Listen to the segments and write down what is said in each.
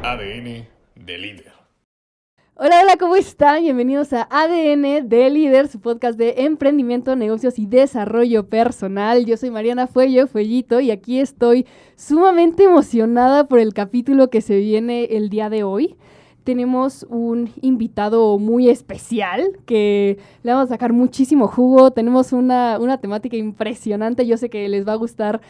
ADN de líder. Hola, ¿cómo están? Bienvenidos a ADN de Líder, su podcast de emprendimiento, negocios y desarrollo personal. Yo soy Mariana Fuellito, y aquí estoy sumamente emocionada por el capítulo que se viene el día de hoy. Tenemos un invitado muy especial que le vamos a sacar muchísimo jugo. Tenemos una temática impresionante. Yo sé que les va a gustar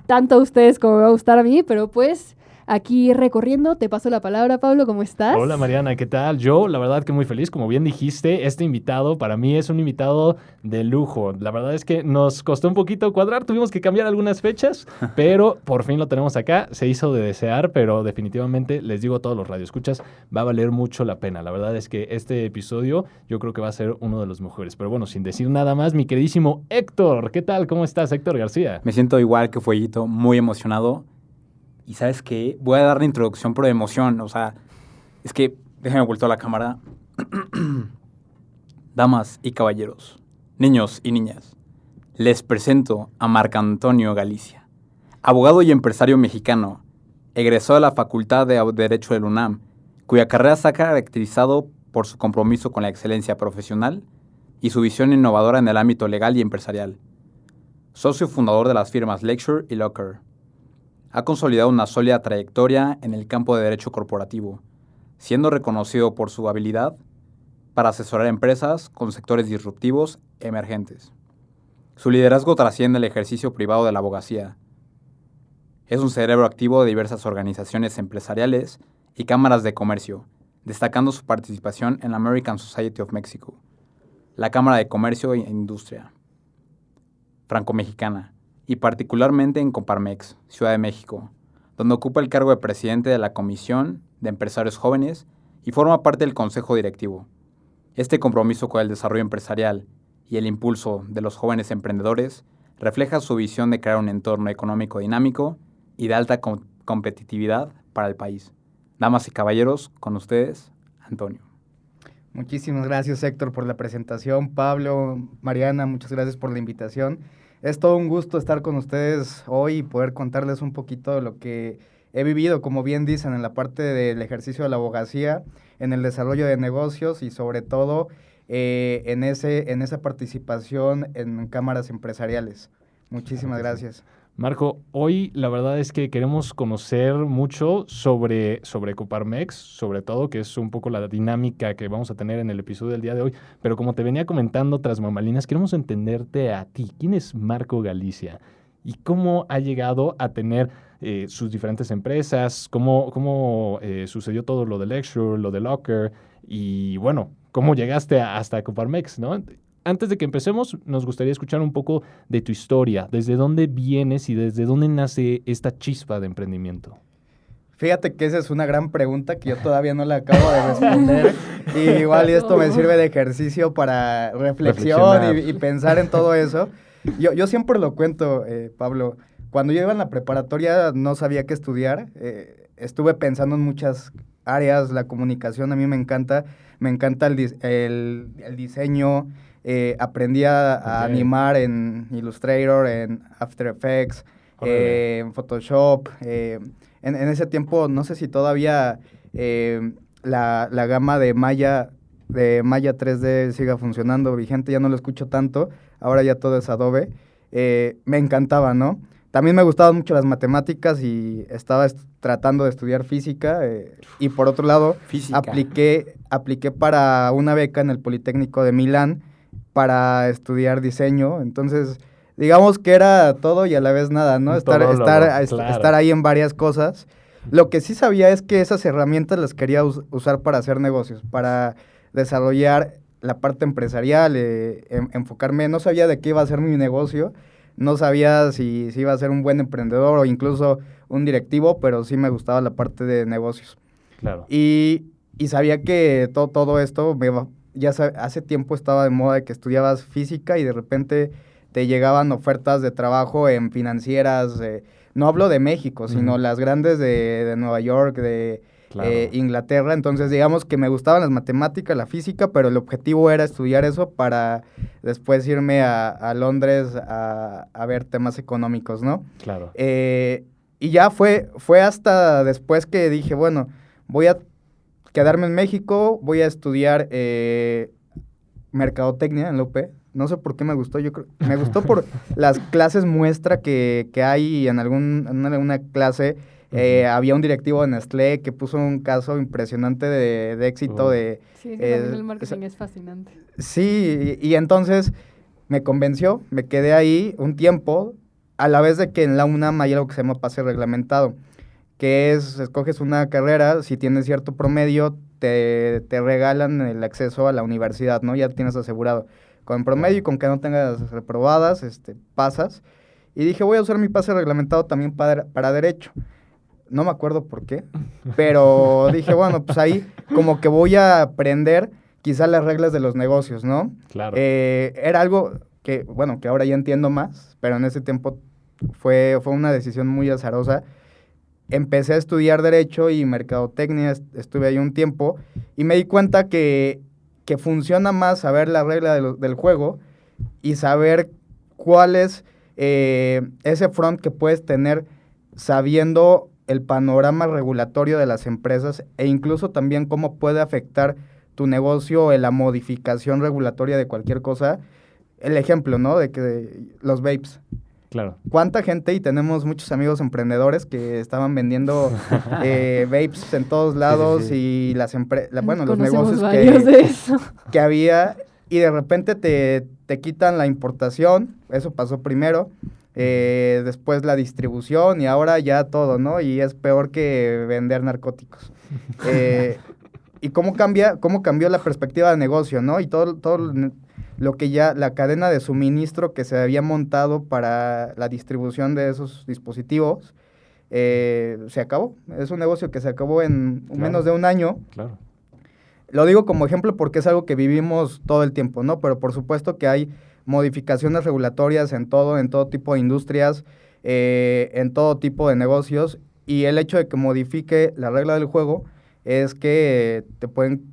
tanto a ustedes como me va a gustar a mí, pero pues aquí recorriendo, te paso la palabra, Pablo, ¿cómo estás? Hola Mariana, ¿qué tal? Yo, la verdad que muy feliz, como bien dijiste, este invitado para mí es un invitado de lujo. La verdad es que nos costó un poquito cuadrar, tuvimos que cambiar algunas fechas, pero por fin lo tenemos acá, se hizo de desear, pero definitivamente les digo a todos los radioescuchas, va a valer mucho la pena. La verdad es que este episodio yo creo que va a ser uno de los mejores. Pero bueno, sin decir nada más, mi queridísimo Héctor, ¿qué tal? ¿Cómo estás, Héctor García? Me siento igual que Fuellito, muy emocionado. Y ¿sabes qué? Voy a dar la introducción por emoción. O sea, es que, déjame vuelto a la cámara. Damas y caballeros, niños y niñas, les presento a Marco Antonio Galicia, abogado y empresario mexicano, egresó de la Facultad de Derecho de la UNAM, cuya carrera se ha caracterizado por su compromiso con la excelencia profesional y su visión innovadora en el ámbito legal y empresarial. Socio fundador de las firmas Lecture y Locker. Ha consolidado una sólida trayectoria en el campo de derecho corporativo, siendo reconocido por su habilidad para asesorar empresas con sectores disruptivos emergentes. Su liderazgo trasciende el ejercicio privado de la abogacía. Es un cerebro activo de diversas organizaciones empresariales y cámaras de comercio, destacando su participación en la American Society of Mexico, la Cámara de Comercio e Industria franco-mexicana, y particularmente en Coparmex, Ciudad de México, donde ocupa el cargo de presidente de la Comisión de Empresarios Jóvenes y forma parte del Consejo Directivo. Este compromiso con el desarrollo empresarial y el impulso de los jóvenes emprendedores refleja su visión de crear un entorno económico dinámico y de alta competitividad para el país. Damas y caballeros, con ustedes, Antonio. Muchísimas gracias, Héctor, por la presentación. Pablo, Mariana, muchas gracias por la invitación. Es todo un gusto estar con ustedes hoy y poder contarles un poquito de lo que he vivido, como bien dicen, en la parte del ejercicio de la abogacía, en el desarrollo de negocios y sobre todo en esa participación en cámaras empresariales. Muchísimas gracias. Marco, hoy la verdad es que queremos conocer mucho sobre Coparmex, sobre todo, que es un poco la dinámica que vamos a tener en el episodio del día de hoy. Pero como te venía comentando tras bambalinas, queremos entenderte a ti. ¿Quién es Marco Galicia? ¿Y cómo ha llegado a tener sus diferentes empresas? ¿Cómo sucedió todo lo de Lecture, lo de Locker? Y bueno, ¿cómo llegaste hasta Coparmex, no? Antes de que empecemos, nos gustaría escuchar un poco de tu historia, desde dónde vienes y desde dónde nace esta chispa de emprendimiento. Fíjate que esa es una gran pregunta que yo todavía no la acabo de responder. Y igual esto me sirve de ejercicio para reflexión y pensar en todo eso. Yo siempre lo cuento, Pablo. Cuando yo iba en la preparatoria no sabía qué estudiar. Estuve pensando en muchas áreas, la comunicación a mí me encanta el diseño. Aprendí a animar en Illustrator, en After Effects, en Photoshop. En ese tiempo, no sé si todavía la gama de Maya 3D siga funcionando, vigente, ya no lo escucho tanto, ahora ya todo es Adobe. Me encantaba, ¿no? También me gustaban mucho las matemáticas y estaba tratando de estudiar física. Y por otro lado, apliqué para una beca en el Politécnico de Milán para estudiar diseño. Entonces, digamos que era todo y a la vez nada, ¿no? Estar ahí en varias cosas. Lo que sí sabía es que esas herramientas las quería usar para hacer negocios, para desarrollar la parte empresarial, enfocarme. No sabía de qué iba a ser mi negocio, no sabía si iba a ser un buen emprendedor o incluso un directivo, pero sí me gustaba la parte de negocios. Claro. Y sabía que todo esto hace tiempo estaba de moda de que estudiabas física y de repente te llegaban ofertas de trabajo en financieras, no hablo de México, sino las grandes de Nueva York, de Inglaterra. Entonces, digamos que me gustaban las matemáticas, la física, pero el objetivo era estudiar eso para después irme a Londres a ver temas económicos, ¿no? Claro. Y ya fue hasta después que dije, bueno, voy a quedarme en México, voy a estudiar mercadotecnia en la UP. No sé por qué me gustó, me gustó por las clases muestra que hay en alguna clase. Había un directivo de Nestlé que puso un caso impresionante de éxito. Sí, el marketing es fascinante. Sí, y entonces me convenció, me quedé ahí un tiempo, a la vez de que en la UNAM hay algo que se llama pase reglamentado, que es, escoges una carrera, si tienes cierto promedio, te regalan el acceso a la universidad, ¿no? Ya tienes asegurado. Con promedio y con que no tengas reprobadas, pasas. Y dije, voy a usar mi pase reglamentado también para derecho. No me acuerdo por qué, pero dije, bueno, pues ahí como que voy a aprender quizá las reglas de los negocios, ¿no? Claro. Era algo que, bueno, que ahora ya entiendo más, pero en ese tiempo fue una decisión muy azarosa. Empecé a estudiar Derecho y Mercadotecnia, estuve ahí un tiempo, y me di cuenta que funciona más saber la regla del juego y saber cuál es ese front que puedes tener sabiendo el panorama regulatorio de las empresas e incluso también cómo puede afectar tu negocio en la modificación regulatoria de cualquier cosa. El ejemplo, ¿no? De que los vapes. Claro. ¿Cuánta gente? Y tenemos muchos amigos emprendedores que estaban vendiendo vapes en todos lados y las los negocios que había, y de repente te quitan la importación, eso pasó primero, después la distribución y ahora ya todo, ¿no? Y es peor que vender narcóticos. Y cómo cambió la perspectiva de negocio, ¿no? Y todo lo que ya, la cadena de suministro que se había montado para la distribución de esos dispositivos, se acabó. Es un negocio que se acabó en menos de un año. Claro. Lo digo como ejemplo porque es algo que vivimos todo el tiempo, ¿no? Pero por supuesto que hay modificaciones regulatorias en todo tipo de industrias, en todo tipo de negocios, y el hecho de que modifique la regla del juego es que te pueden,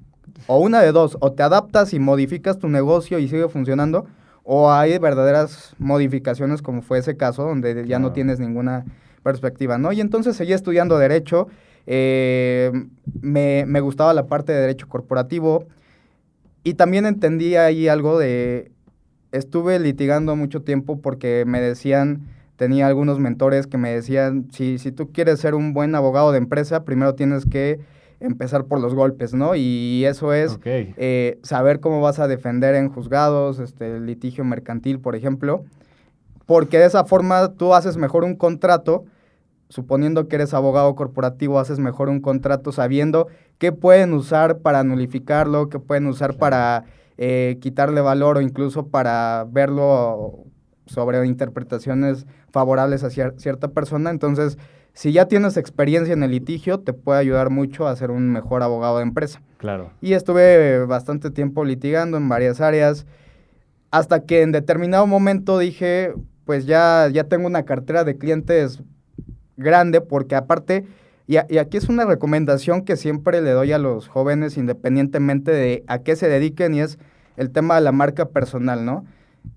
o una de dos, o te adaptas y modificas tu negocio y sigue funcionando, o hay verdaderas modificaciones como fue ese caso donde ya no tienes ninguna perspectiva, ¿no? Y entonces seguí estudiando Derecho, me gustaba la parte de Derecho Corporativo y también entendí ahí algo estuve litigando mucho tiempo porque me decían, tenía algunos mentores que me decían, si tú quieres ser un buen abogado de empresa, primero tienes que empezar por los golpes, ¿no? Y eso es saber cómo vas a defender en juzgados, el litigio mercantil, por ejemplo, porque de esa forma tú haces mejor un contrato, suponiendo que eres abogado corporativo, haces mejor un contrato sabiendo qué pueden usar para nulificarlo, qué pueden usar para quitarle valor o incluso para verlo sobre interpretaciones favorables a cierta persona. Entonces, si ya tienes experiencia en el litigio, te puede ayudar mucho a ser un mejor abogado de empresa. Claro. Y estuve bastante tiempo litigando en varias áreas, hasta que en determinado momento dije, pues ya tengo una cartera de clientes grande, porque aparte, y aquí es una recomendación que siempre le doy a los jóvenes, independientemente de a qué se dediquen, y es el tema de la marca personal, ¿no?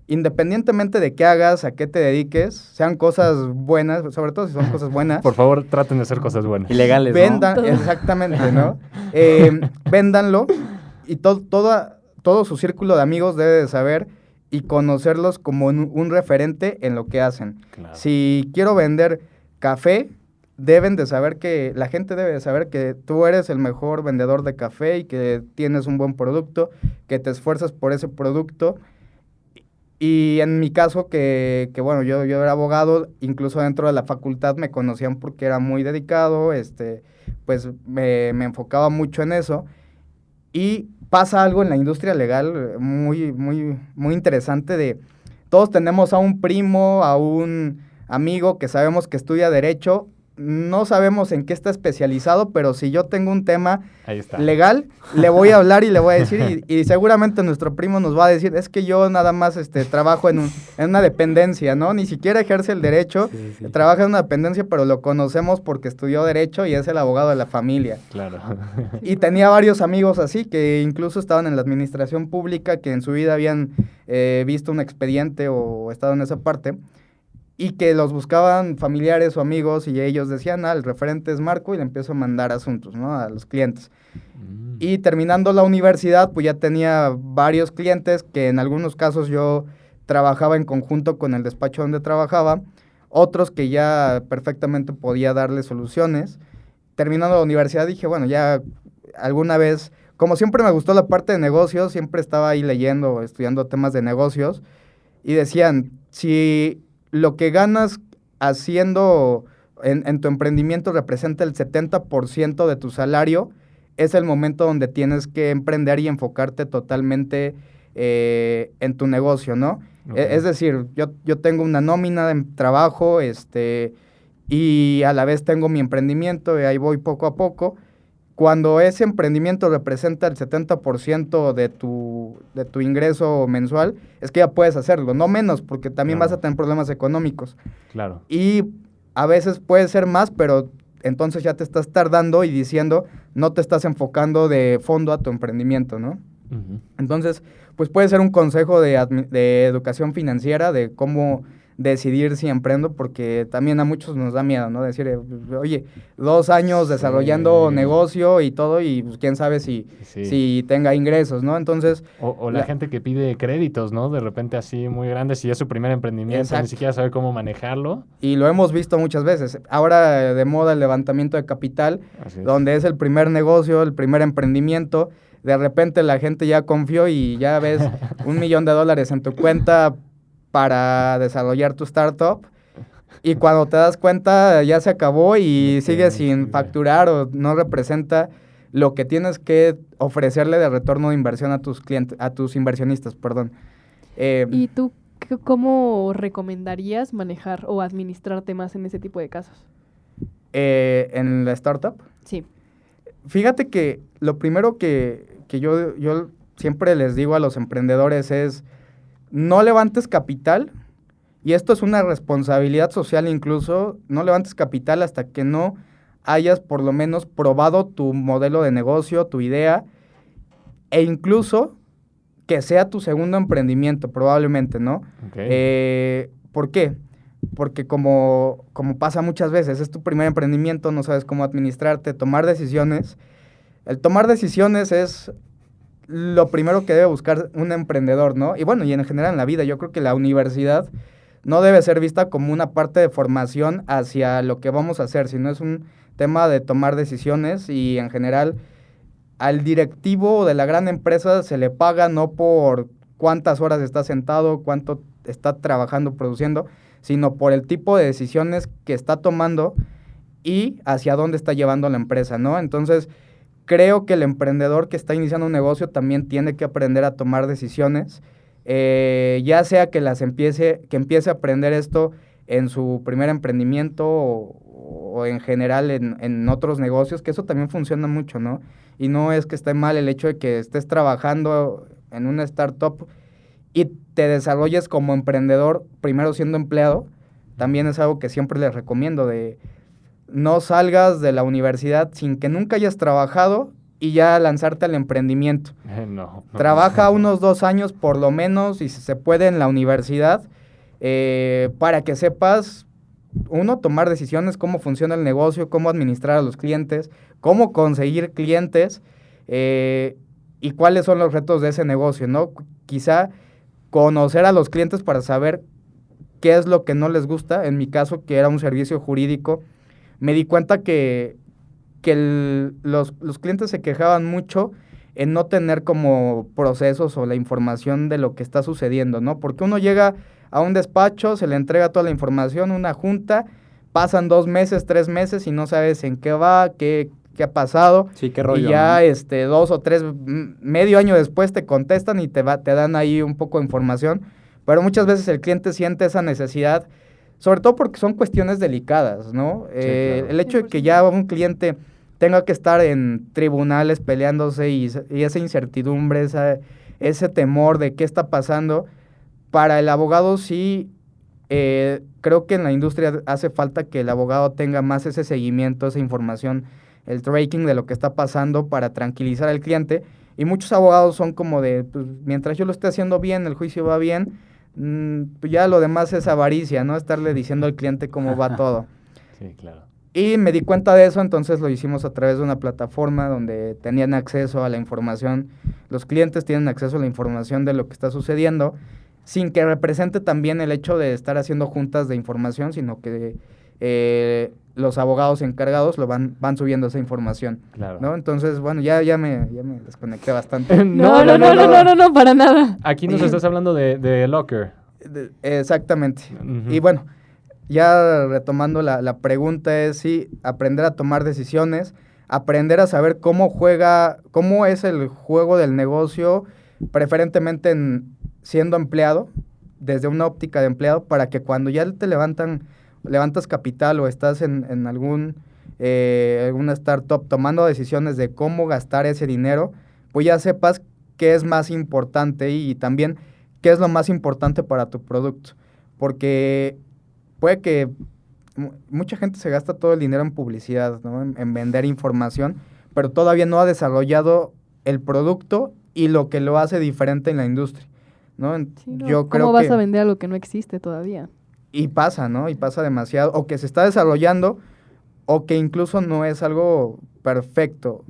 Independientemente de qué hagas, a qué te dediques, sean cosas buenas, sobre todo si son cosas buenas. Por favor, traten de hacer cosas buenas. Ilegales, ¿no? Exactamente, ¿no? Véndanlo y todo su círculo de amigos debe de saber y conocerlos como un referente en lo que hacen. Claro. Si quiero vender café, la gente debe de saber que tú eres el mejor vendedor de café y que tienes un buen producto, que te esfuerzas por ese producto. Y en mi caso, que bueno, yo era abogado, incluso dentro de la facultad me conocían porque era muy dedicado, pues me enfocaba mucho en eso. Y pasa algo en la industria legal muy, muy, muy interesante todos tenemos a un primo, a un amigo que sabemos que estudia Derecho, no sabemos en qué está especializado, pero si yo tengo un tema legal, le voy a hablar y le voy a decir, y seguramente nuestro primo nos va a decir, es que yo nada más trabajo en una dependencia, ¿no? Ni siquiera ejerce el derecho, trabaja en una dependencia, pero lo conocemos porque estudió Derecho y es el abogado de la familia. Claro. Y tenía varios amigos así, que incluso estaban en la administración pública, que en su vida habían visto un expediente o estado en esa parte. y que los buscaban familiares o amigos y ellos decían, el referente es Marco, y le empiezo a mandar asuntos, ¿no? A los clientes. Y terminando la universidad, pues ya tenía varios clientes que en algunos casos yo trabajaba en conjunto con el despacho donde trabajaba, otros que ya perfectamente podía darle soluciones. Terminando la universidad dije, bueno, ya alguna vez, como siempre me gustó la parte de negocios, siempre estaba ahí leyendo, estudiando temas de negocios, y decían, si lo que ganas haciendo en tu emprendimiento representa el 70% de tu salario, es el momento donde tienes que emprender y enfocarte totalmente en tu negocio, ¿no? Okay. Es decir, yo tengo una nómina de trabajo, y a la vez tengo mi emprendimiento, y ahí voy poco a poco. Cuando ese emprendimiento representa el 70% de tu ingreso mensual, es que ya puedes hacerlo, no menos, porque también vas a tener problemas económicos. Claro. Y a veces puede ser más, pero entonces ya te estás tardando y diciendo, no te estás enfocando de fondo a tu emprendimiento, ¿no? Uh-huh. Entonces, pues puede ser un consejo de educación financiera, de cómo decidir si emprendo, porque también a muchos nos da miedo, ¿no? Decir, oye, 2 años desarrollando negocio y todo, y pues quién sabe si tenga ingresos, ¿no? Entonces... O la gente que pide créditos, ¿no? De repente así muy grandes, si es su primer emprendimiento, exacto, ni siquiera sabe cómo manejarlo. Y lo hemos visto muchas veces. Ahora de moda el levantamiento de capital, donde es el primer negocio, el primer emprendimiento. De repente la gente ya confió y ya ves $1 millón en tu cuenta para desarrollar tu startup, y cuando te das cuenta ya se acabó y sigues sin facturar o no representa lo que tienes que ofrecerle de retorno de inversión a tus clientes, a tus inversionistas, perdón. ¿Y tú cómo recomendarías manejar o administrar temas en ese tipo de casos? ¿En la startup? Sí. Fíjate que lo primero que yo siempre les digo a los emprendedores es: no levantes capital, y esto es una responsabilidad social incluso, no levantes capital hasta que no hayas por lo menos probado tu modelo de negocio, tu idea, e incluso que sea tu segundo emprendimiento probablemente, ¿no? Okay. ¿Por qué? Porque como pasa muchas veces, es tu primer emprendimiento, no sabes cómo administrarte, tomar decisiones. El tomar decisiones es lo primero que debe buscar un emprendedor, ¿no? Y bueno, y en general en la vida, yo creo que la universidad no debe ser vista como una parte de formación hacia lo que vamos a hacer, sino es un tema de tomar decisiones, y en general al directivo de la gran empresa se le paga no por cuántas horas está sentado, cuánto está trabajando, produciendo, sino por el tipo de decisiones que está tomando y hacia dónde está llevando la empresa, ¿no? Entonces, creo que el emprendedor que está iniciando un negocio también tiene que aprender a tomar decisiones, ya sea que empiece a aprender esto en su primer emprendimiento o en general en otros negocios, que eso también funciona mucho, ¿no? Y no es que esté mal el hecho de que estés trabajando en una startup y te desarrolles como emprendedor, primero siendo empleado. También es algo que siempre les recomiendo, de no salgas de la universidad sin que nunca hayas trabajado y ya lanzarte al emprendimiento. No. Trabaja unos 2 años por lo menos, y si se puede en la universidad, para que sepas, uno, tomar decisiones, cómo funciona el negocio, cómo administrar a los clientes, cómo conseguir clientes, y cuáles son los retos de ese negocio, ¿no? Quizá conocer a los clientes para saber qué es lo que no les gusta. En mi caso, que era un servicio jurídico, me di cuenta que los clientes se quejaban mucho en no tener como procesos o la información de lo que está sucediendo, ¿no? Porque uno llega a un despacho, se le entrega toda la información, una junta, pasan 2 meses, 3 meses y no sabes en qué va, qué ha pasado. Sí, qué rollo. Y ya 2 o 3, medio año después te contestan y te dan ahí un poco de información. Pero muchas veces el cliente siente esa necesidad, sobre todo porque son cuestiones delicadas, ¿no? Sí, claro. El hecho de que ya un cliente tenga que estar en tribunales peleándose y esa incertidumbre, ese temor de qué está pasando, para el abogado sí, creo que en la industria hace falta que el abogado tenga más ese seguimiento, esa información, el tracking de lo que está pasando para tranquilizar al cliente. Y muchos abogados son como de, pues, mientras yo lo esté haciendo bien, el juicio va bien, pues ya lo demás es avaricia, ¿no? Estarle diciendo al cliente cómo va todo. Sí, claro. Y me di cuenta de eso, entonces lo hicimos a través de una plataforma donde tenían acceso a la información, los clientes tienen acceso a la información de lo que está sucediendo, sin que represente también el hecho de estar haciendo juntas de información, sino que los abogados encargados van subiendo esa información, Claro. ¿no? Entonces, bueno, ya me desconecté bastante. No, para nada. Aquí nos estás hablando de Locker. Exactamente. Ujú. Y bueno, ya retomando la pregunta es sí, aprender a tomar decisiones, aprender a saber cómo es el juego del negocio, preferentemente siendo empleado, desde una óptica de empleado, para que cuando ya te levantas capital o estás en alguna startup tomando decisiones de cómo gastar ese dinero, pues ya sepas qué es más importante y también qué es lo más importante para tu producto. Porque puede que mucha gente se gasta todo el dinero en publicidad, ¿no? En vender información, pero todavía no ha desarrollado el producto y lo que lo hace diferente en la industria, ¿no? Sí, no. Yo creo ¿Cómo vas que a vender algo que no existe todavía? y pasa, ¿no? Y pasa demasiado, o que se está desarrollando, o que incluso no es algo perfecto.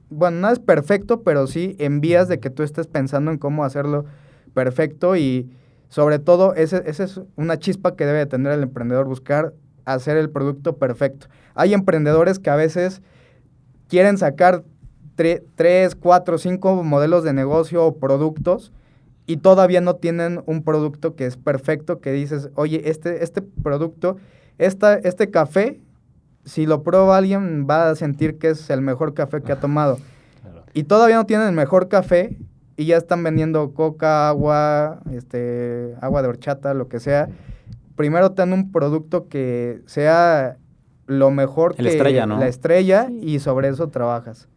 Bueno, no es perfecto, pero sí en vías de que tú estés pensando en cómo hacerlo perfecto y sobre todo esa es una chispa que debe de tener el emprendedor, buscar hacer el producto perfecto. Hay emprendedores que a veces quieren sacar 3, 4, 5 modelos de negocio o productos y todavía no tienen un producto que es perfecto, que dices, oye, este producto, este café, si lo prueba alguien va a sentir que es el mejor café que ha tomado. Claro. Y todavía no tienen el mejor café y ya están vendiendo coca, agua, agua de horchata, lo que sea. Primero ten un producto que sea lo mejor La estrella, ¿no? la estrella Sí. y sobre eso trabajas.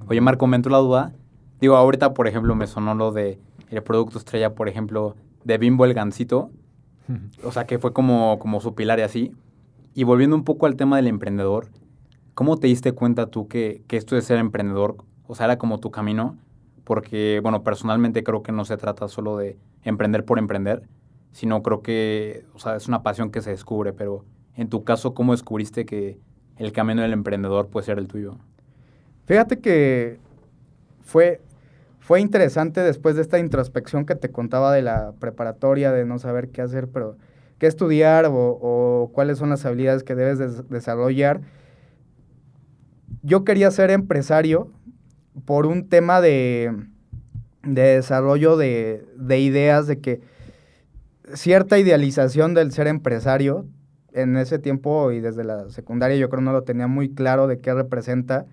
Oye, Marco, me entró la duda. Digo, ahorita, por ejemplo, me sonó lo de el producto estrella, por ejemplo, de Bimbo el Gansito. O sea, que fue como su pilar y así. Y volviendo un poco al tema del emprendedor, ¿cómo te diste cuenta tú que esto de ser emprendedor, o sea, era como tu camino? Porque, bueno, personalmente creo que no se trata solo de emprender por emprender, sino creo que, o sea, es una pasión que se descubre, pero en tu caso, ¿cómo descubriste que el camino del emprendedor puede ser el tuyo? Fíjate que fue interesante después de esta introspección que te contaba de la preparatoria, de no saber qué hacer, pero qué estudiar o cuáles son las habilidades que debes desarrollar. Yo quería ser empresario por un tema de desarrollo de ideas, de que cierta idealización del ser empresario en ese tiempo y desde la secundaria yo creo no lo tenía muy claro de qué representa.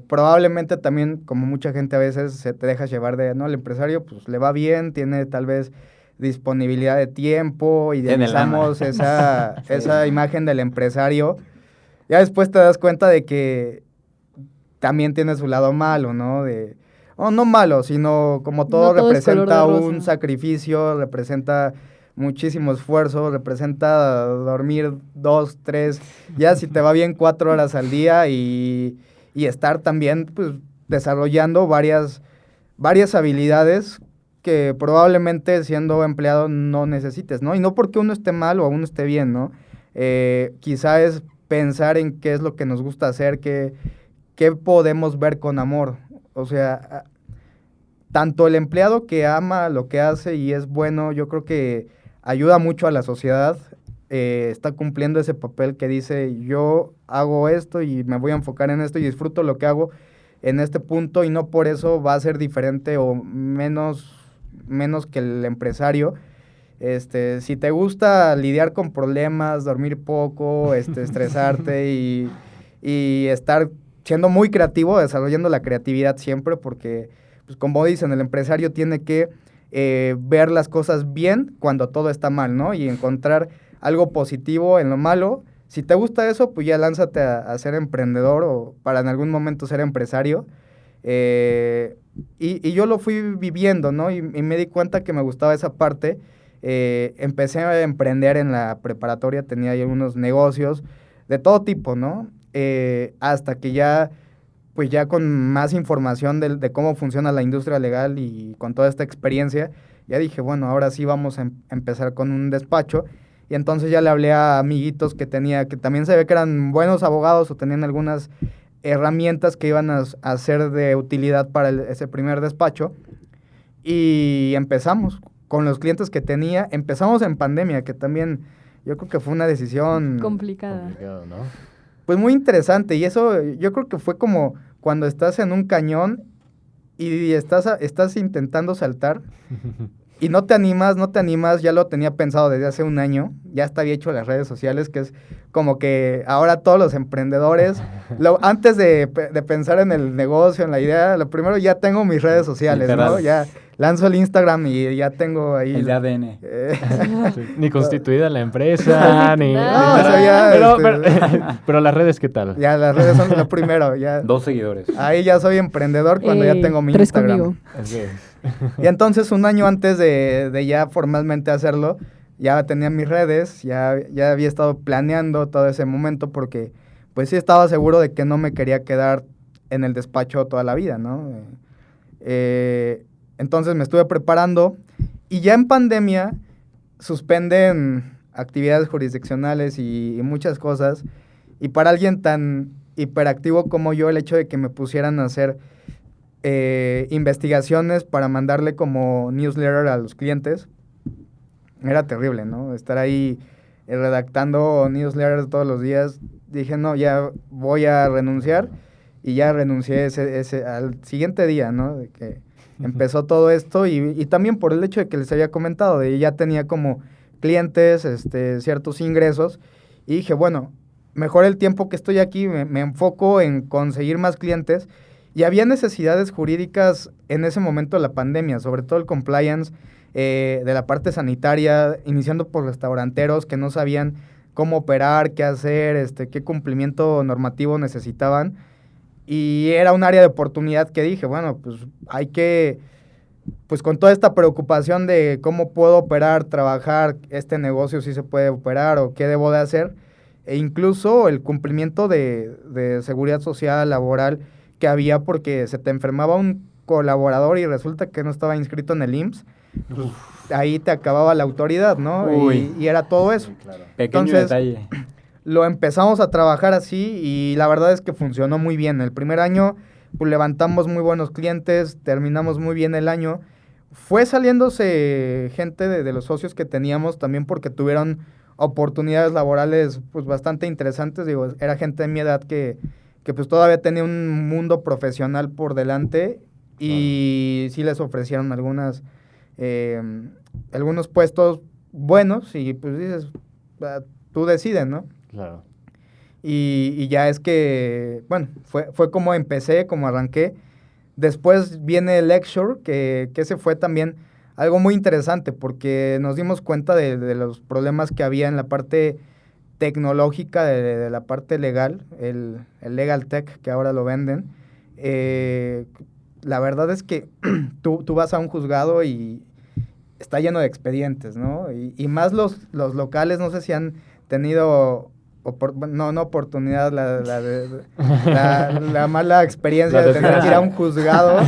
Probablemente también, como mucha gente a veces se te deja llevar de, no, el empresario pues le va bien, tiene tal vez disponibilidad de tiempo, idealizamos esa imagen del empresario. Ya después te das cuenta de que también tiene su lado malo, ¿no? No malo, sino como todo, No todo es color de representa rosa. un sacrificio, representa muchísimo esfuerzo, representa dormir 2, 3, ya si te va bien 4 horas al día y estar también pues desarrollando varias habilidades que probablemente siendo empleado no necesites, ¿no? Y no porque uno esté mal o uno esté bien, ¿no? Quizá es pensar en qué es lo que nos gusta hacer, qué podemos ver con amor. O sea, tanto el empleado que ama lo que hace y es bueno, yo creo que ayuda mucho a la sociedad, está cumpliendo ese papel que dice, yo hago esto y me voy a enfocar en esto y disfruto lo que hago en este punto y no por eso va a ser diferente o menos que el empresario. Si te gusta lidiar con problemas, dormir poco, estresarte y estar siendo muy creativo, desarrollando la creatividad siempre, porque, pues como dicen, el empresario tiene que ver las cosas bien cuando todo está mal, ¿no? Y encontrar algo positivo en lo malo. Si te gusta eso, pues ya lánzate a ser emprendedor o para en algún momento ser empresario. Y yo lo fui viviendo, ¿no? Y me di cuenta que me gustaba esa parte. Empecé a emprender en la preparatoria, tenía ahí unos negocios de todo tipo, ¿no? Hasta que ya con más información de cómo funciona la industria legal y con toda esta experiencia, ya dije, bueno, ahora sí vamos a empezar con un despacho. Y entonces ya le hablé a amiguitos que tenía, que también se ve que eran buenos abogados o tenían algunas herramientas que iban a ser de utilidad para ese primer despacho. Y empezamos con los clientes que tenía. Empezamos en pandemia, que también yo creo que fue una decisión Complicada. Complicado, ¿no? pues muy interesante. Y eso yo creo que fue como cuando estás en un cañón y estás intentando saltar y no te animas, ya lo tenía pensado desde hace un año, ya hasta había hecho las redes sociales, que es como que ahora todos los emprendedores, antes de pensar en el negocio, en la idea, lo primero ya tengo mis redes sociales, Literal. ¿no? Ya lanzo el Instagram y ya tengo ahí... El de ADN. Sí, ni constituida la empresa, ni... No, eso ya, pero las redes, ¿qué tal? Ya las redes son lo primero, ya... 2 seguidores. Ahí ya soy emprendedor cuando ya tengo mi 3 Instagram. conmigo. Así es. Y entonces un año antes de ya formalmente hacerlo, ya tenía mis redes, ya había estado planeando todo ese momento porque pues sí estaba seguro de que no me quería quedar en el despacho toda la vida, ¿no? Entonces me estuve preparando y ya en pandemia suspenden actividades jurisdiccionales y muchas cosas. Y para alguien tan hiperactivo como yo, el hecho de que me pusieran a hacer investigaciones para mandarle como newsletter a los clientes, era terrible, ¿no? Estar ahí redactando newsletters todos los días. Dije, no, ya voy a renunciar. Y ya renuncié al siguiente día, ¿no? De que empezó todo esto y también por el hecho de que les había comentado, de ya tenía como clientes, ciertos ingresos. Y dije, bueno, mejor el tiempo que estoy aquí me enfoco en conseguir más clientes. Y había necesidades jurídicas en ese momento de la pandemia, sobre todo el compliance de la parte sanitaria, iniciando por restauranteros que no sabían cómo operar, qué hacer, qué cumplimiento normativo necesitaban. Y era un área de oportunidad que dije, bueno, pues hay que, pues con toda esta preocupación de cómo puedo operar, trabajar, este negocio si se puede operar o qué debo de hacer, e incluso el cumplimiento de seguridad social, laboral, que había porque se te enfermaba un colaborador y resulta que no estaba inscrito en el IMSS, pues, ahí te acababa la autoridad, ¿no? Uy. Y era todo eso. Claro. Pequeño Entonces, detalle. lo empezamos a trabajar así y la verdad es que funcionó muy bien. El primer año pues, levantamos muy buenos clientes, terminamos muy bien el año. Fue saliéndose gente de los socios que teníamos también porque tuvieron oportunidades laborales pues bastante interesantes. Digo, era gente de mi edad que pues todavía tenía un mundo profesional por delante y sí les ofrecieron algunos puestos buenos y pues dices, tú decides, ¿no? Claro. Y ya es que, bueno, fue como empecé, como arranqué. Después viene Lecture, que ese fue también algo muy interesante porque nos dimos cuenta de los problemas que había en la parte tecnológica, de la parte legal, el Legal Tech, que ahora lo venden. La verdad es que tú vas a un juzgado y está lleno de expedientes, ¿no? Y más los locales, no sé si han tenido... no oportunidad, la mala experiencia de tener que ir a un juzgado.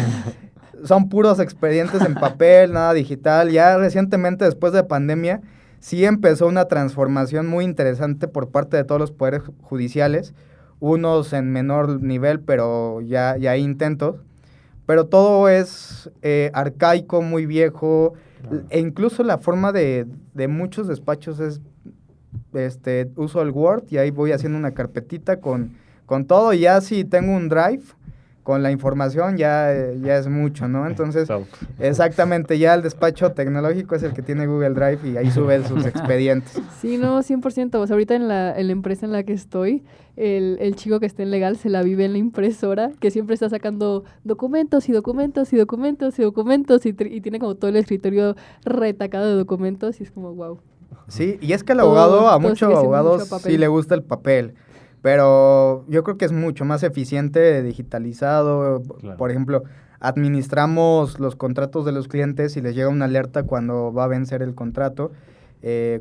Son puros expedientes en papel, nada digital. Ya recientemente, después de pandemia, sí empezó una transformación muy interesante por parte de todos los poderes judiciales, unos en menor nivel, pero ya hay intentos. Pero todo es arcaico, muy viejo, e incluso la forma de muchos despachos es... uso el Word y ahí voy haciendo una carpetita con todo y ya si tengo un Drive con la información ya es mucho, ¿no? Entonces, exactamente, ya el despacho tecnológico es el que tiene Google Drive y ahí sube sus expedientes. Sí, no, 100%. O sea, ahorita en la empresa en la que estoy, el chico que está en legal se la vive en la impresora, que siempre está sacando documentos y documentos y documentos y documentos y tiene como todo el escritorio retacado de documentos y es como, wow. Sí, y es que el abogado, a muchos sigue siendo abogados mucho papel. sí le gusta el papel, pero yo creo que es mucho más eficiente digitalizado. Claro. Por ejemplo, administramos los contratos de los clientes y les llega una alerta cuando va a vencer el contrato,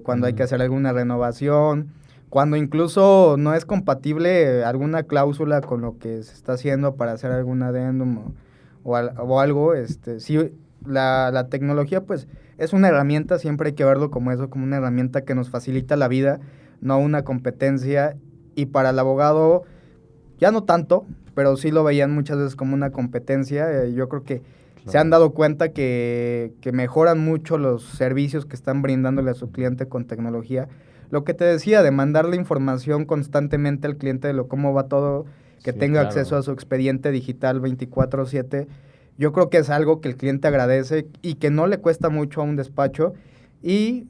cuando hay que hacer alguna renovación, cuando incluso no es compatible alguna cláusula con lo que se está haciendo para hacer algún adendum o algo. Sí, la tecnología pues es una herramienta, siempre hay que verlo como eso, como una herramienta que nos facilita la vida, no una competencia. Y para el abogado, ya no tanto, pero sí lo veían muchas veces como una competencia. Yo creo que se han dado cuenta que mejoran mucho los servicios que están brindándole a su cliente con tecnología. Lo que te decía, de mandarle información constantemente al cliente de cómo va todo, que tenga acceso a su expediente digital 24/7, yo creo que es algo que el cliente agradece y que no le cuesta mucho a un despacho. Y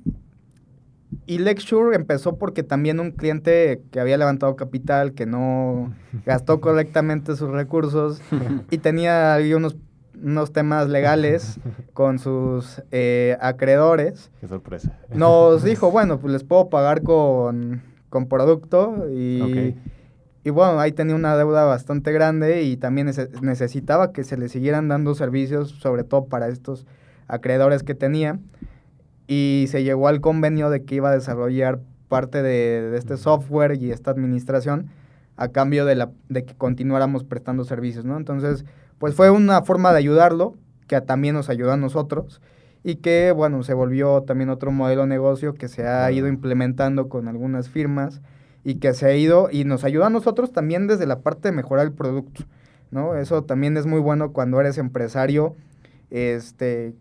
LexSure empezó porque también un cliente que había levantado capital, que no gastó correctamente sus recursos y tenía ahí unos temas legales con sus acreedores. Qué sorpresa. Nos dijo, bueno, pues les puedo pagar con producto y bueno, ahí tenía una deuda bastante grande y también necesitaba que se le siguieran dando servicios, sobre todo para estos acreedores que tenía. Y se llegó al convenio de que iba a desarrollar parte de este software y esta administración a cambio de que continuáramos prestando servicios, ¿no? Entonces, pues fue una forma de ayudarlo, que también nos ayudó a nosotros, y que, bueno, se volvió también otro modelo de negocio que se ha ido implementando con algunas firmas y que se ha ido y nos ayuda a nosotros también desde la parte de mejorar el producto, ¿no? Eso también es muy bueno cuando eres empresario.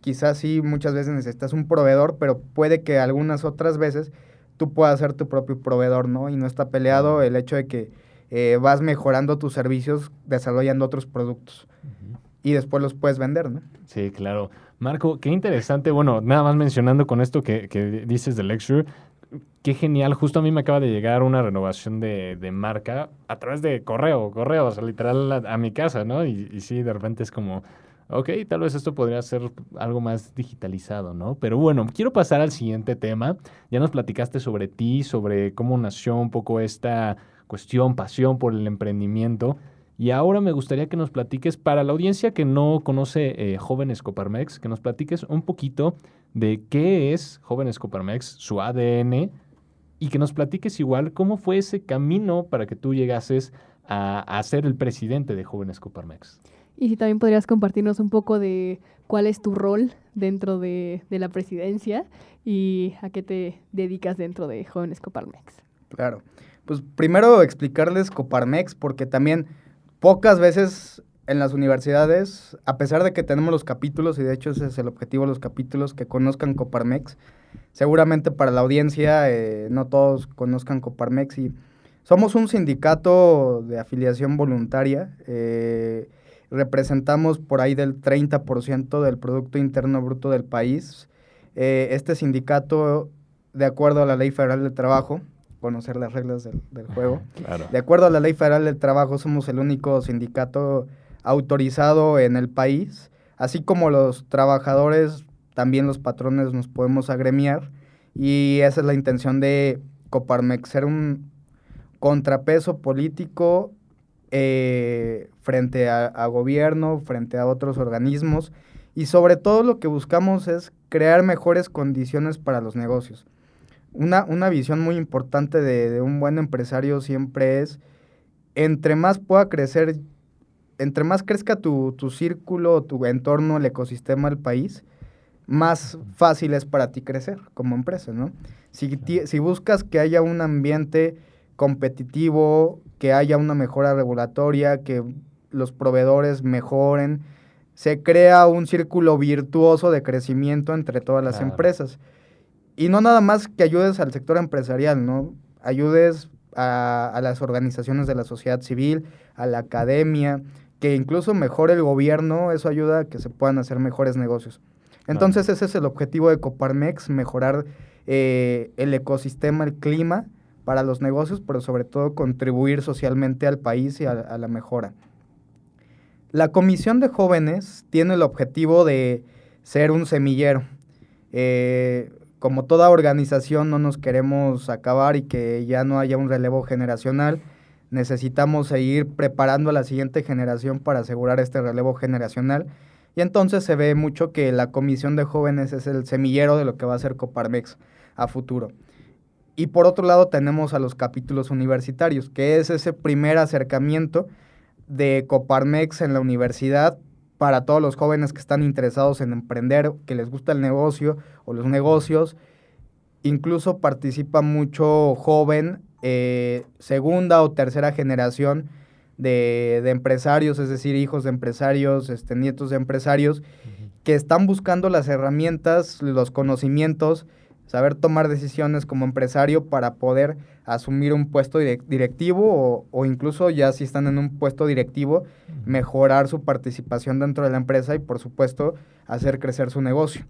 Quizás sí, muchas veces necesitas un proveedor, pero puede que algunas otras veces tú puedas ser tu propio proveedor, ¿no? Y no está peleado el hecho de que vas mejorando tus servicios, desarrollando otros productos y después los puedes vender, ¿no? Sí, claro. Marco, qué interesante. Bueno, nada más mencionando con esto que dices de LexSure, qué genial. Justo a mí me acaba de llegar una renovación de marca a través de correo, o sea, literal a mi casa, ¿no? Y sí, de repente es como, ok, tal vez esto podría ser algo más digitalizado, ¿no? Pero bueno, quiero pasar al siguiente tema. Ya nos platicaste sobre ti, sobre cómo nació un poco esta cuestión, pasión por el emprendimiento. Y ahora me gustaría que nos platiques, para la audiencia que no conoce Jóvenes Coparmex, que nos platiques un poquito de qué es Jóvenes Coparmex, su ADN, y que nos platiques igual cómo fue ese camino para que tú llegases a ser el presidente de Jóvenes Coparmex. Y si también podrías compartirnos un poco de cuál es tu rol dentro de la presidencia y a qué te dedicas dentro de Jóvenes Coparmex. Claro. Pues primero explicarles Coparmex, porque también pocas veces en las universidades, a pesar de que tenemos los capítulos, y de hecho ese es el objetivo de los capítulos, que conozcan Coparmex. Seguramente para la audiencia no todos conozcan Coparmex, y somos un sindicato de afiliación voluntaria. Representamos por ahí del 30% del Producto Interno Bruto del país. Este sindicato, de acuerdo a la Ley Federal del Trabajo, conocer las reglas del juego. Claro. De acuerdo a la Ley Federal del Trabajo, somos el único sindicato autorizado en el país, así como los trabajadores, también los patrones nos podemos agremiar, y esa es la intención de Coparmex, ser un contrapeso político frente a gobierno, frente a otros organismos, y sobre todo lo que buscamos es crear mejores condiciones para los negocios. Una visión muy importante de un buen empresario siempre es, entre más pueda crecer, entre más crezca tu círculo, tu entorno, el ecosistema del país, más fácil es para ti crecer como empresa, ¿no? Si buscas que haya un ambiente competitivo, que haya una mejora regulatoria, que los proveedores mejoren, se crea un círculo virtuoso de crecimiento entre todas las empresas. Y no nada más que ayudes al sector empresarial, ¿no? Ayudes a las organizaciones de la sociedad civil, a la academia, que incluso mejore el gobierno, eso ayuda a que se puedan hacer mejores negocios. Entonces ese es el objetivo de Coparmex, mejorar el ecosistema, el clima para los negocios, pero sobre todo contribuir socialmente al país y a la mejora. La Comisión de Jóvenes tiene el objetivo de ser un semillero. Como toda organización no nos queremos acabar y que ya no haya un relevo generacional. Necesitamos seguir preparando a la siguiente generación para asegurar este relevo generacional. Y entonces se ve mucho que la Comisión de Jóvenes es el semillero de lo que va a ser Coparmex a futuro. Y por otro lado tenemos a los capítulos universitarios, que es ese primer acercamiento de Coparmex en la universidad para todos los jóvenes que están interesados en emprender, que les gusta el negocio o los negocios. Incluso participa mucho joven, segunda o tercera generación de empresarios, es decir, hijos de empresarios, nietos de empresarios, que están buscando las herramientas, los conocimientos, saber tomar decisiones como empresario para poder asumir un puesto directivo o incluso ya si están en un puesto directivo, mejorar su participación dentro de la empresa y por supuesto hacer crecer su negocio.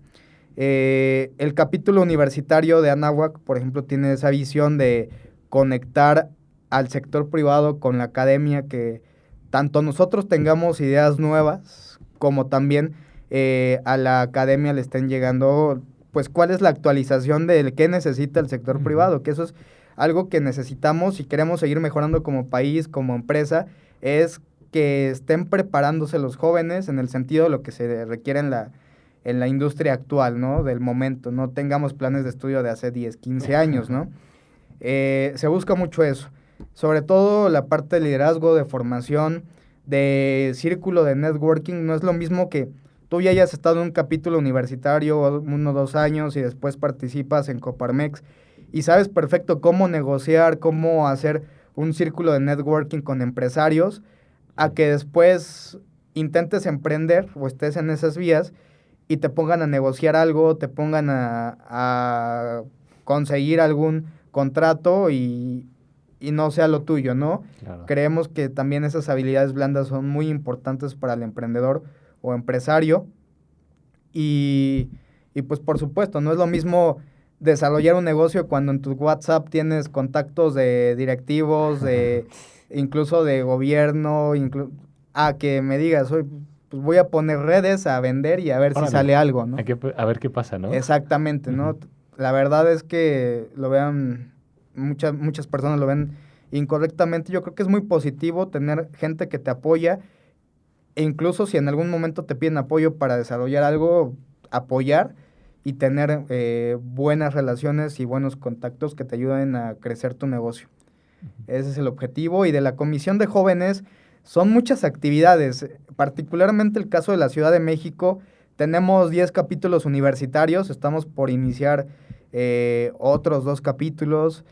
El capítulo universitario de Anáhuac, por ejemplo, tiene esa visión de conectar al sector privado con la academia, que tanto nosotros tengamos ideas nuevas como también a la academia le estén llegando, pues, cuál es la actualización de qué necesita el sector privado, que eso es algo que necesitamos si queremos seguir mejorando como país, como empresa, es que estén preparándose los jóvenes en el sentido de lo que se requiere en la industria actual, ¿no? Del momento, no tengamos planes de estudio de hace 10, 15 años, ¿no? Se busca mucho eso, sobre todo la parte de liderazgo, de formación, de círculo de networking. No es lo mismo que tú ya hayas estado en un capítulo universitario 1 o 2 años y después participas en Coparmex y sabes perfecto cómo negociar, cómo hacer un círculo de networking con empresarios, a que después intentes emprender o estés en esas vías y te pongan a negociar algo, te pongan a conseguir algún contrato y no sea lo tuyo, ¿no? Claro. Creemos que también esas habilidades blandas son muy importantes para el emprendedor o empresario y pues por supuesto, no es lo mismo desarrollar un negocio cuando en tu WhatsApp tienes contactos de directivos, incluso de gobierno, que me digas, pues voy a poner redes a vender y a ver si sale algo, ¿no? A ver qué pasa, ¿no? Exactamente, ¿no? La verdad es que lo vean, muchas personas lo ven incorrectamente. Yo creo que es muy positivo tener gente que te apoya e incluso si en algún momento te piden apoyo para desarrollar algo, apoyar y tener buenas relaciones y buenos contactos que te ayuden a crecer tu negocio. Ese es el objetivo. Y de la Comisión de Jóvenes son muchas actividades, particularmente el caso de la Ciudad de México. Tenemos 10 capítulos universitarios, estamos por iniciar otros 2 capítulos.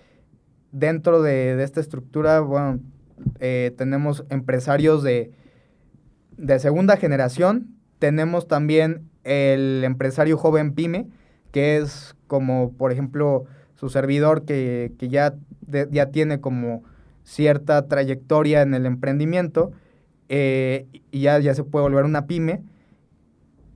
Dentro de esta estructura, bueno, tenemos empresarios de segunda generación, tenemos también el empresario joven PYME, que es como, por ejemplo, su servidor que ya tiene como cierta trayectoria en el emprendimiento y ya se puede volver una PYME.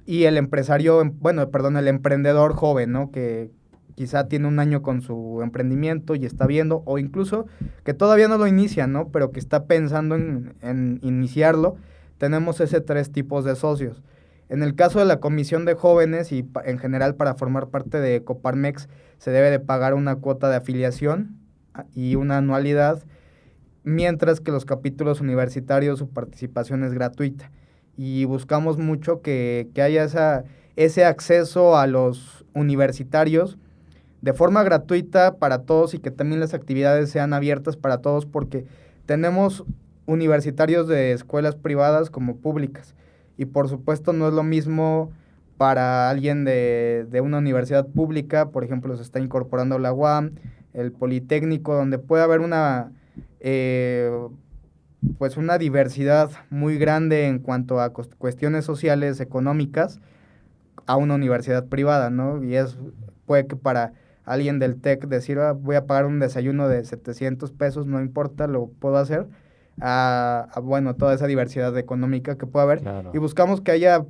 Y el el emprendedor joven, ¿no? Que quizá tiene 1 año con su emprendimiento y está viendo, o incluso que todavía no lo inicia, ¿no? Pero que está pensando en iniciarlo. Tenemos ese 3 tipos de socios. En el caso de la Comisión de Jóvenes y en general para formar parte de Coparmex se debe de pagar una cuota de afiliación y una anualidad, mientras que los capítulos universitarios su participación es gratuita. Y buscamos mucho que haya ese acceso a los universitarios de forma gratuita para todos y que también las actividades sean abiertas para todos, porque tenemos universitarios de escuelas privadas como públicas. Y por supuesto no es lo mismo para alguien de una universidad pública, por ejemplo, se está incorporando la UAM, el Politécnico, donde puede haber una diversidad muy grande en cuanto a cuestiones sociales, económicas, a una universidad privada, ¿no? Y puede que para alguien del TEC decir, voy a pagar un desayuno de 700 pesos, no importa, lo puedo hacer, toda esa diversidad económica que pueda haber. Claro. Y buscamos que haya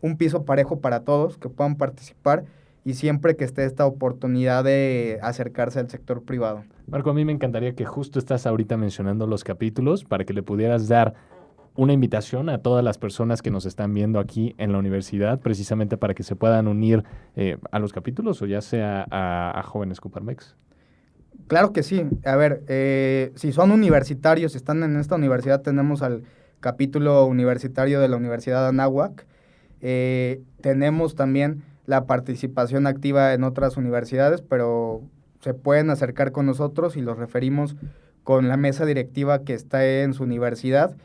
un piso parejo para todos, que puedan participar y siempre que esté esta oportunidad de acercarse al sector privado. Marco, a mí me encantaría que justo estás ahorita mencionando los capítulos para que le pudieras dar una invitación a todas las personas que nos están viendo aquí en la universidad, precisamente para que se puedan unir a los capítulos o ya sea a Jóvenes Coparmex. Claro que sí. A ver, si son universitarios, si están en esta universidad, tenemos al capítulo universitario de la Universidad de Anáhuac. Tenemos también la participación activa en otras universidades, pero se pueden acercar con nosotros y los referimos con la mesa directiva que está en su universidad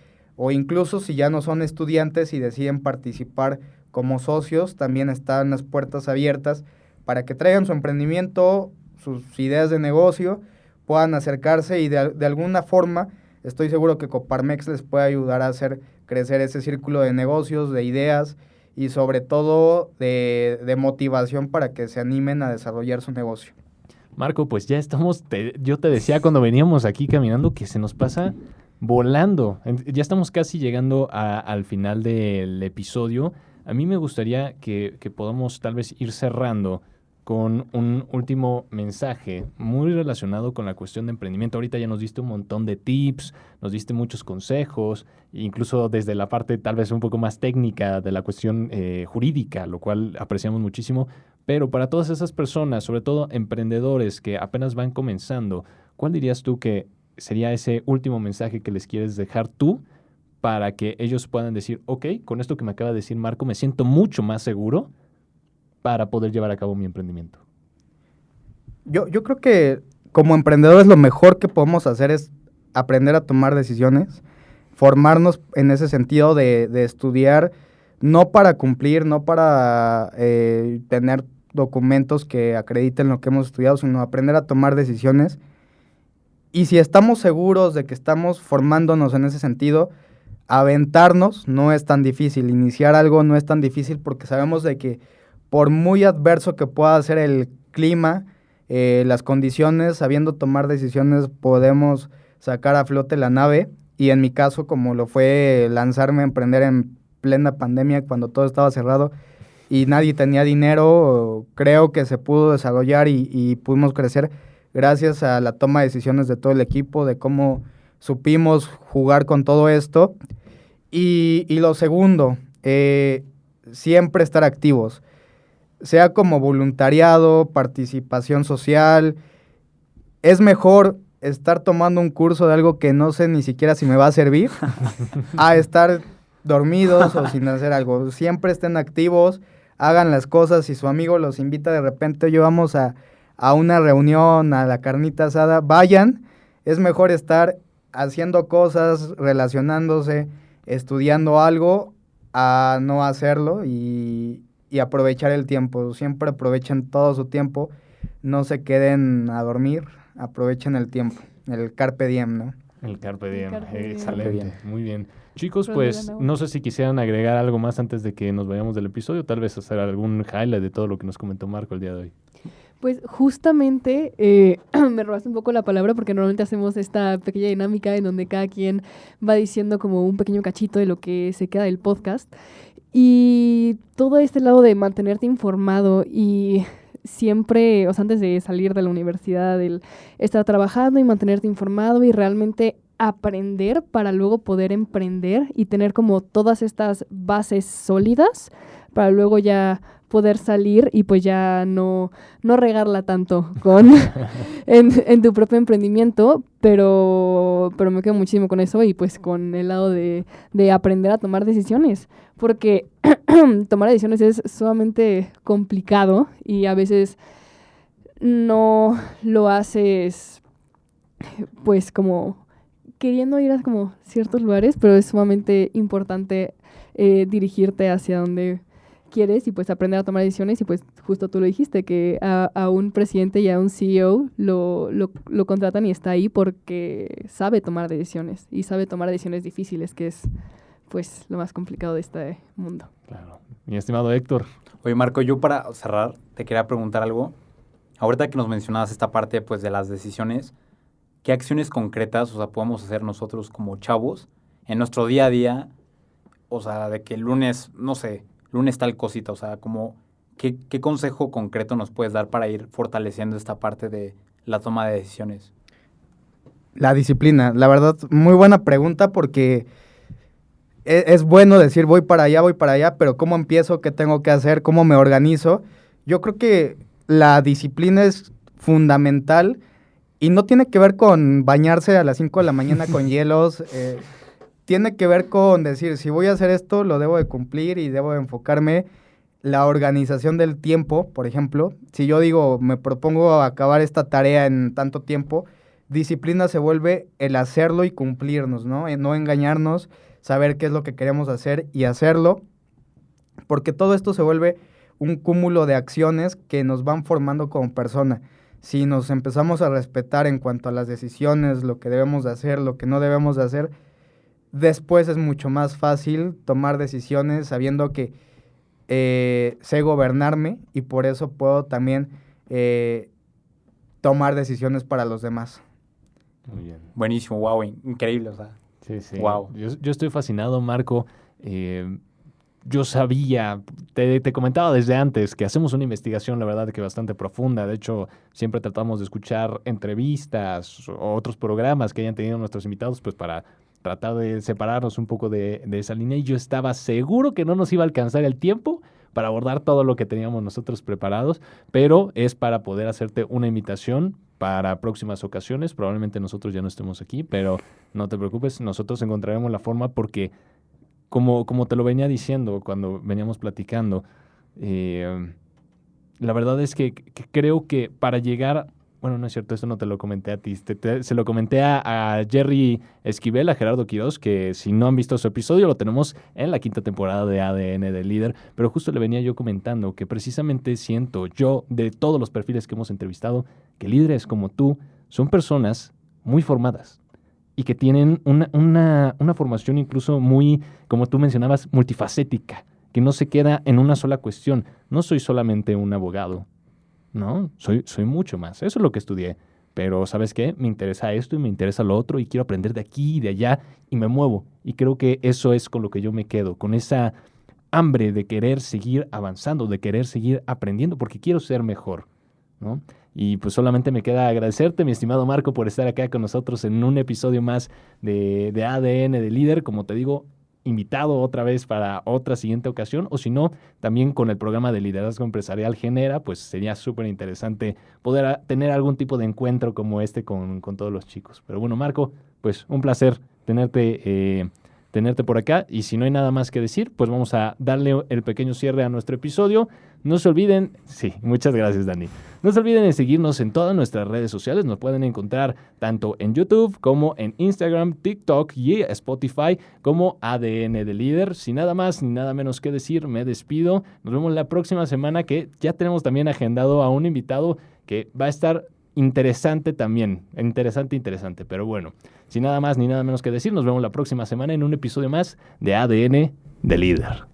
o incluso si ya no son estudiantes y deciden participar como socios, también están las puertas abiertas para que traigan su emprendimiento, sus ideas de negocio, puedan acercarse y de alguna forma estoy seguro que Coparmex les puede ayudar a hacer crecer ese círculo de negocios, de ideas y sobre todo de motivación para que se animen a desarrollar su negocio. Marco, pues ya estamos, yo te decía cuando veníamos aquí caminando que se nos pasa volando. Ya estamos casi llegando al final del episodio. A mí me gustaría que podamos tal vez ir cerrando con un último mensaje muy relacionado con la cuestión de emprendimiento. Ahorita ya nos diste un montón de tips, nos diste muchos consejos, incluso desde la parte tal vez un poco más técnica de la cuestión jurídica, lo cual apreciamos muchísimo. Pero para todas esas personas, sobre todo emprendedores que apenas van comenzando, ¿cuál dirías tú que sería ese último mensaje que les quieres dejar tú para que ellos puedan decir, ok, con esto que me acaba de decir Marco, me siento mucho más seguro para poder llevar a cabo mi emprendimiento? Yo creo que como emprendedores lo mejor que podemos hacer es aprender a tomar decisiones, formarnos en ese sentido de estudiar, no para cumplir, no para tener documentos que acrediten lo que hemos estudiado, sino aprender a tomar decisiones. Y si estamos seguros de que estamos formándonos en ese sentido, aventarnos no es tan difícil, iniciar algo no es tan difícil porque sabemos de que por muy adverso que pueda ser el clima, las condiciones, sabiendo tomar decisiones, podemos sacar a flote la nave. Y en mi caso, como lo fue lanzarme a emprender en plena pandemia, cuando todo estaba cerrado y nadie tenía dinero, creo que se pudo desarrollar y pudimos crecer gracias a la toma de decisiones de todo el equipo, de cómo supimos jugar con todo esto. Y lo segundo, siempre estar activos. Sea como voluntariado, participación social, es mejor estar tomando un curso de algo que no sé ni siquiera si me va a servir, a estar dormidos o sin hacer algo. Siempre estén activos, hagan las cosas. Si su amigo los invita de repente, oye, vamos a una reunión, a la carnita asada, vayan. Es mejor estar haciendo cosas, relacionándose, estudiando algo, a no hacerlo y aprovechar el tiempo. Siempre aprovechen todo su tiempo, no se queden a dormir, aprovechen el tiempo, el carpe diem, ¿no? El carpe diem, Carpe excelente, diem. muy bien. Chicos, Pero pues de la no sé si quisieran agregar algo más antes de que nos vayamos del episodio, tal vez hacer algún highlight de todo lo que nos comentó Marco el día de hoy. Pues justamente me robaste un poco la palabra porque normalmente hacemos esta pequeña dinámica en donde cada quien va diciendo como un pequeño cachito de lo que se queda del podcast. Y todo este lado de mantenerte informado y siempre, o sea, antes de salir de la universidad, el estar trabajando y mantenerte informado y realmente aprender para luego poder emprender y tener como todas estas bases sólidas para luego ya poder salir y pues ya no regarla tanto en tu propio emprendimiento, pero me quedo muchísimo con eso y pues con el lado de aprender a tomar decisiones, porque tomar decisiones es sumamente complicado y a veces no lo haces pues como queriendo ir a como ciertos lugares, pero es sumamente importante dirigirte hacia donde quieres y pues aprender a tomar decisiones y pues justo tú lo dijiste, que a un presidente y a un CEO lo contratan y está ahí porque sabe tomar decisiones y sabe tomar decisiones difíciles, que es pues lo más complicado de este mundo. Claro. Mi estimado Héctor. Oye, Marco, yo para cerrar te quería preguntar algo. Ahorita que nos mencionabas esta parte pues de las decisiones, ¿qué acciones concretas, o sea, podemos hacer nosotros como chavos en nuestro día a día? O sea, de que el lunes, no sé, lunes tal cosita, o sea, como, ¿qué consejo concreto nos puedes dar para ir fortaleciendo esta parte de la toma de decisiones? La disciplina, la verdad, muy buena pregunta porque es bueno decir voy para allá, pero ¿cómo empiezo? ¿Qué tengo que hacer? ¿Cómo me organizo? Yo creo que la disciplina es fundamental y no tiene que ver con bañarse a las 5 de la mañana con hielos, tiene que ver con decir, si voy a hacer esto, lo debo de cumplir y debo de enfocarme. La organización del tiempo, por ejemplo, si yo digo, me propongo acabar esta tarea en tanto tiempo, disciplina se vuelve el hacerlo y cumplirnos, ¿no? No engañarnos, saber qué es lo que queremos hacer y hacerlo, porque todo esto se vuelve un cúmulo de acciones que nos van formando como persona. Si nos empezamos a respetar en cuanto a las decisiones, lo que debemos de hacer, lo que no debemos de hacer, después es mucho más fácil tomar decisiones sabiendo que sé gobernarme y por eso puedo también tomar decisiones para los demás. Muy bien. Buenísimo, wow, increíble, o sea. Sí. Wow. Yo estoy fascinado, Marco. Yo sabía, te comentaba desde antes que hacemos una investigación, la verdad, que bastante profunda. De hecho, siempre tratamos de escuchar entrevistas o otros programas que hayan tenido nuestros invitados, pues para tratar de separarnos un poco de esa línea. Y yo estaba seguro que no nos iba a alcanzar el tiempo para abordar todo lo que teníamos nosotros preparados, pero es para poder hacerte una invitación para próximas ocasiones. Probablemente nosotros ya no estemos aquí, pero no te preocupes, nosotros encontraremos la forma porque, como te lo venía diciendo cuando veníamos platicando, la verdad es que creo que para llegar... Bueno, no es cierto, esto no te lo comenté a ti. Se lo comenté a Jerry Esquivel, a Gerardo Quiroz, que si no han visto su episodio, lo tenemos en la 5ª temporada de ADN de Líder. Pero justo le venía yo comentando que precisamente siento yo, de todos los perfiles que hemos entrevistado, que líderes como tú son personas muy formadas y que tienen una formación incluso muy, como tú mencionabas, multifacética, que no se queda en una sola cuestión. No soy solamente un abogado. No, soy mucho más. Eso es lo que estudié. Pero, ¿sabes qué? Me interesa esto y me interesa lo otro y quiero aprender de aquí y de allá y me muevo. Y creo que eso es con lo que yo me quedo, con esa hambre de querer seguir avanzando, de querer seguir aprendiendo, porque quiero ser mejor, ¿no? Y pues solamente me queda agradecerte, mi estimado Marco, por estar acá con nosotros en un episodio más de ADN de Líder. Como te digo, invitado otra vez para otra siguiente ocasión, o si no, también con el programa de liderazgo empresarial Genera, pues sería súper interesante poder tener algún tipo de encuentro como este con todos los chicos. Pero bueno, Marco, pues un placer tenerte por acá, y si no hay nada más que decir, pues vamos a darle el pequeño cierre a nuestro episodio. No se olviden, sí, muchas gracias, Dani. No se olviden de seguirnos en todas nuestras redes sociales. Nos pueden encontrar tanto en YouTube como en Instagram, TikTok y Spotify como ADN de Líder. Sin nada más ni nada menos que decir, me despido. Nos vemos la próxima semana, que ya tenemos también agendado a un invitado que va a estar interesante también. Interesante. Pero bueno, sin nada más ni nada menos que decir, nos vemos la próxima semana en un episodio más de ADN de Líder.